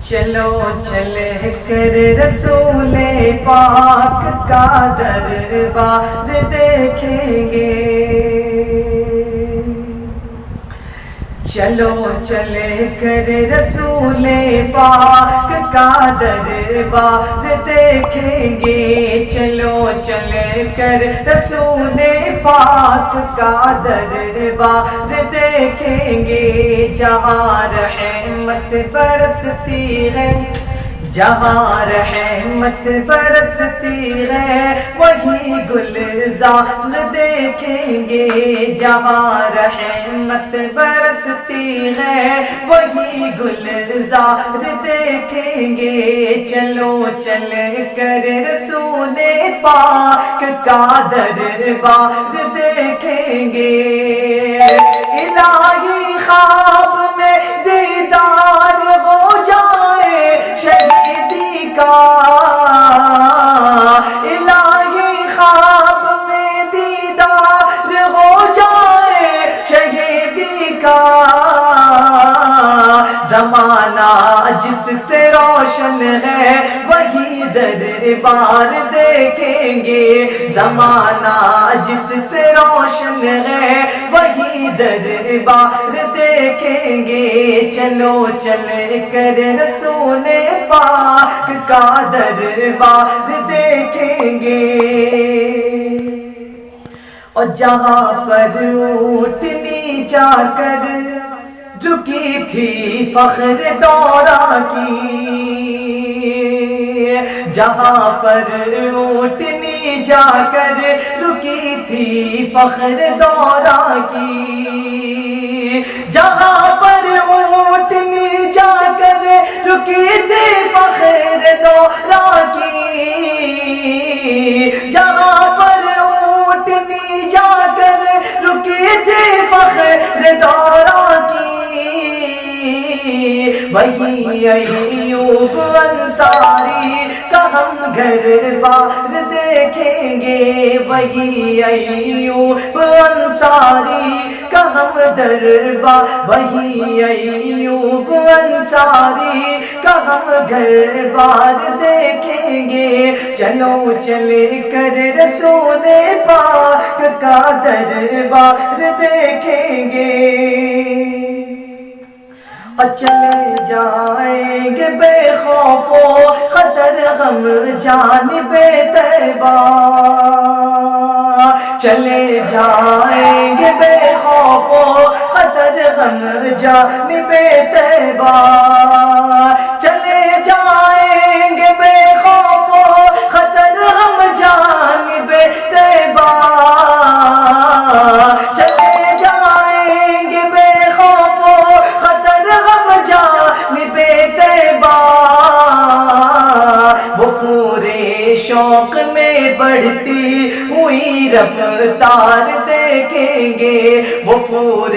چلو چل کر رسول پاک کا دربار دیکھیں گے، چلو چل کر رسول پاک کا دربار دیکھیں گے، چلو چل کر رسول پاک کا دربار دیکھیں گے، جہاں رحمت برستی ہے، جہاں رحمت برستی ہے وہی گلزار دیکھیں گے، جہاں رحمت برستی ہے وہی گلزار دیکھیں گے، چلو چل کر رسول پاک کا دربار دیکھیں گے، الہی خواب میں دیدار ہو جائے شہیدی کا، الہی خواب میں دیدار ہو جائے شہیدی کا، زمانہ جس سے روشن ہے وہی دربار دیکھیں گے، زمانہ جس سے روشن ہے وہی دربار دیکھیں گے، چلو چل کر رسول پاک کا دربار دیکھیں گے، اور جہاں پر اونٹنی جا کر رکی تھی فخر دورہ کی، جہاں پر اونٹنی جا کر رکی تھی فخر دورہ کی، جہاں پر اونٹنی جا کر رکی تھی فخر دورہ کی، جہاں پر اونٹنی جا کر رکی تھی فخر دورہ کی، وہی ایوب انصاری کا ہم گھر بار دیکھیں گے، وہی ایوب انصاری کا ہم دربار، وہی ایوب انصاری کا ہم گھر بار دیکھیں گے، چلو چل کر رسول پاک کا دربار دیکھیں گے، اور چلے جائیں گے بے خوف و خطر ہم جانب طیبہ، چلے جائیں گے بے خوف و خطر ہم جانب طیبہ، چلے جائیں گے بے خوف و خطر ہم جانب طیبہ، چلے جائیں گے بے خوف و خطر ہم جانب طیبہ، وفور شوق میں بڑھتی ہوئی رفتار دیکھیں گے، وفور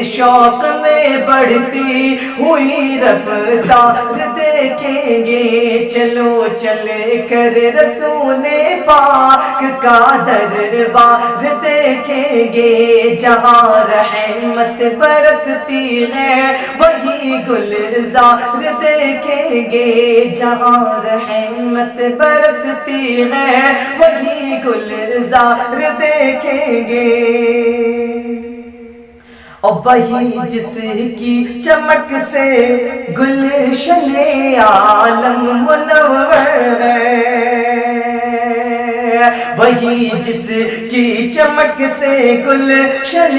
شوق میں بڑھتی ہوئی رفتار دیکھیں گے، چلو چل کر رسول پاک کا دربار دیکھیں گے، جہاں رحمت برستی ہے وہی گلزار دیکھیں گے، جہاں رحمت برستی ہے وہی گلزار دیکھیں گے، اور وہی جس کی چمک سے گلشن عالم منور ہے، وہی جس کی چمک سے گلشن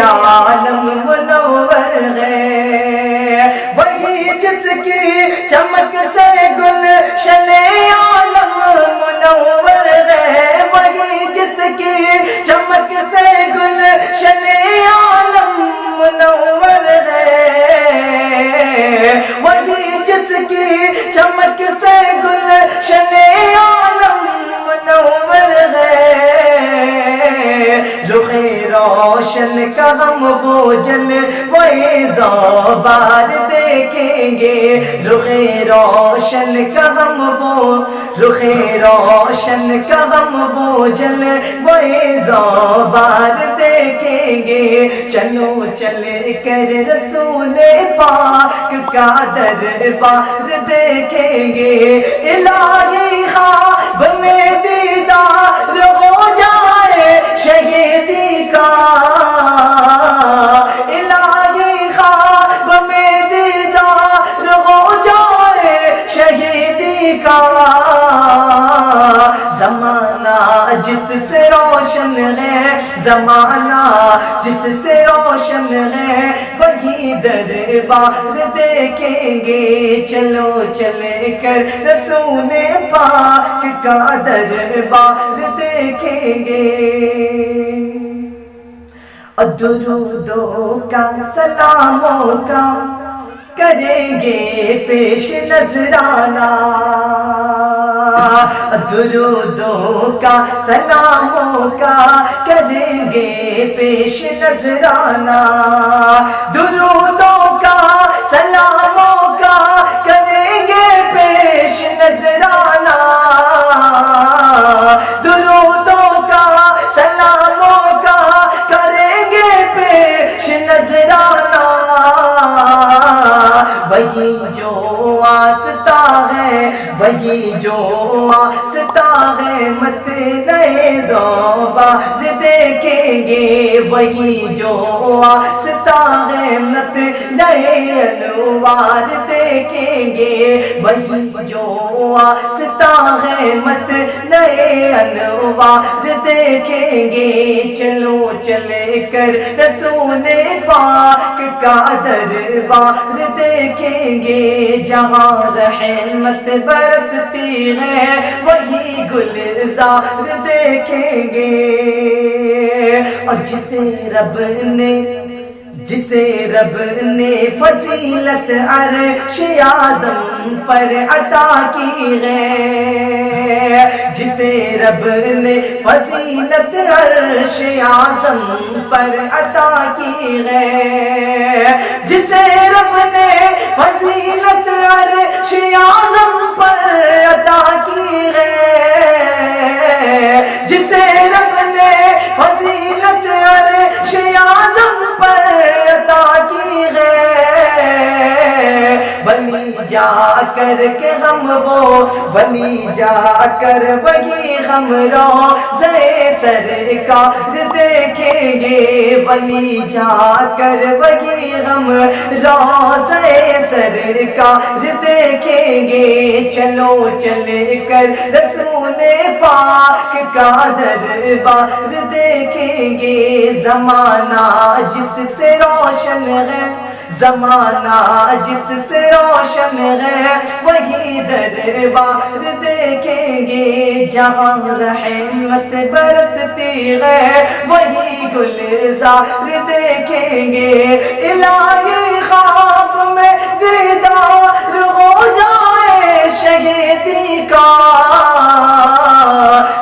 عالم منور ہے، وہی جس کی چمک سے گلشن عالم منور ہے، وہی جس کی چمک سے گلشن عالم منور ہے، وہی جس کی چمک سے گلشن عالم منور ہے، رخ روشن کا ہم وہ جل وہ زوبار دیکھیں گے، رخ روشن کا غم وہ، رخ روشن کا غم وہ جلوے زوبار دیکھیں گے۔ چلو چل کر رسول پاک کا دربار دیکھیں گے، الہی خواب میں دیدار ہو جائے شہیدی کا، الہی خواب میں دیدار ہو جائے شہیدی کا۔ زمانہ جس سے روشن ہے، زمانہ جس سے روشن ہے، وہی دربار دیکھیں گے۔ چلو چل کر رسول پاک کا دربار دیکھیں گے۔ درودوں کا سلاموں کا کریں گے پیش نذرانہ، درودوں کا سلاموں کا کریں گے پیش نذرانہ، درودوں کا سلاموں کا کریں گے پیش نذرانہ، درودوں کا سلاموں کا کریں گے پیش نذرانہ۔ وہی جو آستا ہے، وہی جو آستا ہے، مت نئے زوبار دیکھیں گے، وہی جو آستا ہے، مت نئے انوار دیکھیں گے، وہی جو آستا ہے، مت نئے انوار دیکھیں گے۔ چلو چل کر رسول پاک کا دربار دیکھیں گے، جہاں رحمت برستی ہے وہی گلزار دیکھیں گے، اور جسے رب نے فضیلت عرش اعظم پر عطا کی ہے، جسے رب نے فضیلت عرش اعظم پر عطا کی ہے، جسے رب نے فضیلت عرش اعظم پر عطا کی ہے، جسے رب نے فضیلت عرش اعظم پر عطا کی ہے۔ ولی جا کر کے غم وہ، ولی جا کر وہی غم روضے سرکار دیکھیں گے، ولی جا کر وہی غم روضے سرکار دیکھیں گے۔ چلو چل کر رسول پاک کا دربار دیکھیں گے، زمانہ جس سے روشن ہے، زمانہ جس سے روشن ہے، وہی دربار دیکھیں گے، جہاں رحمت برستی ہے وہی گلزار دیکھیں گے، الہی خواب میں دیدار ہو جائے شہیدی کا۔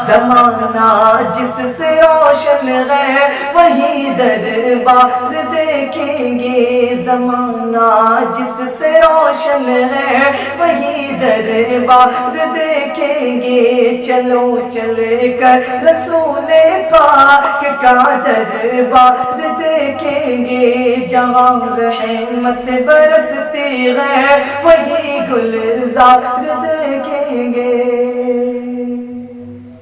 زمانہ جس سے روشن ہے وہی دربار دیکھیں گے، زمانہ جس سے روشن ہے وہی دربار دیکھیں گے۔ چلو چل کر رسول پاک کا دربار دیکھیں گے، جہاں رحمت برستی ہے وہی گلزار دیکھیں گے۔